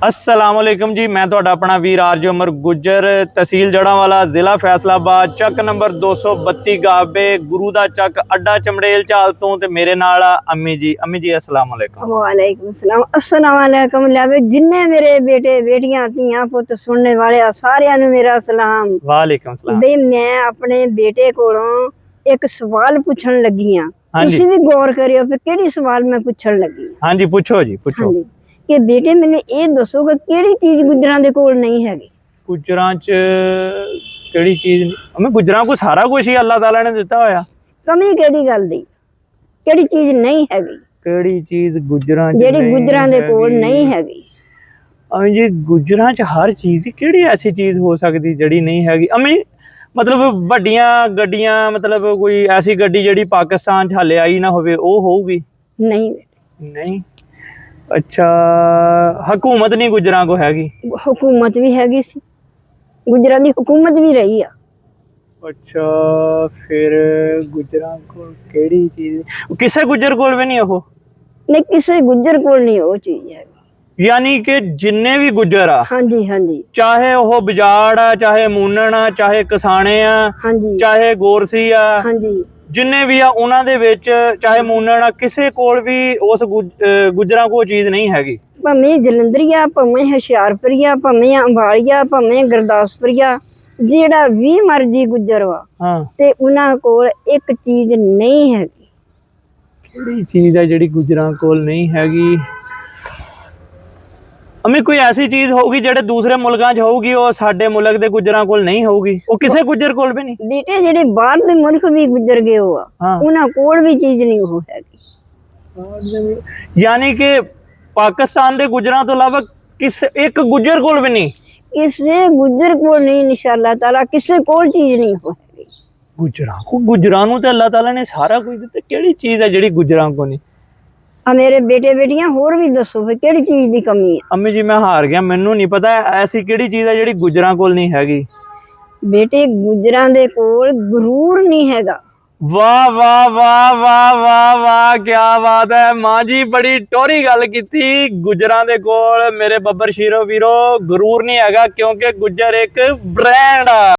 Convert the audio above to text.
अस्सलामुअलैकुम जी, मैं तो अपना वीर आरजो उमर गुजर, तहसील जड़ांवाला, जिला फैसलाबाद, चक नंबर 232 गाबे, गुरु दा चक, अड्डा चमड़ेल चाल तो ते मेरे नाल अम्मी जी अस्सलामुअलैकुम। वालेकुम सलाम। अस्सलाम वालेकुम। लावे जिन्ने मेरे बेटे बेटियां धीयां पुत सुनने वाले सारियां नु मेरा सलाम। वालेकुम सलाम। बे मैं अपने बेटे कोलों एक सवाल पूछन लगी हां। हाँ जी। तुसी भी गौर करियो कि केड़ी सवाल मैं पूछन लगी। हाँ जी, पूछो जी, पूछो। हाँ जी कि बेटे मैंने ये दसो कि केड़ी चीज गुजरां दे कोल नहीं हैगी। गुजरां च केड़ी चीज? हमें गुजरां को सारा कुछ ही अल्लाह ताला ने दिता होया। कमी केड़ी गल दी? केड़ी चीज नहीं हैगी? केड़ी चीज गुजरां च जेड़ी नहीं गुजरां दे कोल हैगी? नहीं हैगी। अम्मी जी गुजरां च हर चीज केड़ी ऐसी चीज हो सकती जेड़ी नहीं हैगी? अम्मी मतलब वड्डियां गड्डियां, मतलब कोई ऐसी गड्डी जेड़ी पाकिस्तान च हाले आई ना होवे ओ होगी? नहीं नहीं। अच्छा, हुकूमत नहीं गुजरां को हैगी? हुकूमत भी हैगी सी, गुजरां दी हुकूमत भी रही आ। अच्छा, फिर गुजरां को केड़ी चीज? किसे गुजर कोल भी नहीं हो? नहीं किसी गुजर कोल नहीं वो चीज है। यानी कि जिन्ने भी गुजर आ, हाँ जी हाँ जी चाहे वो बजाड़ आ, चाहे मूनन आ, चाहे कसाने आ, हाँ जी चाहे गोरसी आ, हाँ जी जिन्ने भी आ उन्हां दे विच चाहे मूनन आ, किसे कोल भी उस गुजरां को चीज नहीं हैगी। भावें जलंधरिया, भावें हुशियारपुरिया, भावें अंबालिया, भावें गुरदासपुरिया, जेड़ा भी मर्जी गुजर वा हाँ, ते उन्हां कोल एक चीज नहीं हैगी। केड़ी चीज है जेड़ी गुजरां कोल नहीं हैगी? अम्मी कोई ऐसी चीज होगी जेड़े दूसरे मुल्कां च होगी और साडे मुल्क दे गुजरां कोल नहीं होगी? वो किसे गुजर कोल भी नहीं? बेटे जेड़े बाहर दे मुल्क भी गुजर गए हो हाँ। उन्हां कोल भी चीज नहीं हो हैगी। यानी कि पाकिस्तान दे गुजरां तो अलावा किस एक गुजर कोल भी नहीं? किसे गुजर कोल नहीं, इंशाअल्लाह ताला किसे कोल चीज नहीं हो हैगी। गुजरां को, गुजरां नूं ते अल्लाह ताला ने सारा कुछ दिता, केड़ी चीज है जेड़ी गुजरां को नहीं? आ मेरे बेटे बेटियां होर भी दसो फिर केड़ी चीज दी कमी है। अम्मी जी मैं हार गया, मैनू नहीं पता ऐसी केड़ी चीज है जेड़ी गुजरां कोल नहीं हैगी। बेटे गुजरां दे कोल गुरूर नहीं हैगा। वाह वाह वाह वाह वाह वाह, क्या बात है मां जी, बड़ी टोरी गल कीती। गुजरां दे कोल मेरे बब्बर शीरो वीरो गुरूर नहीं हैगा, क्योंकि गुजर एक ब्रांड आ।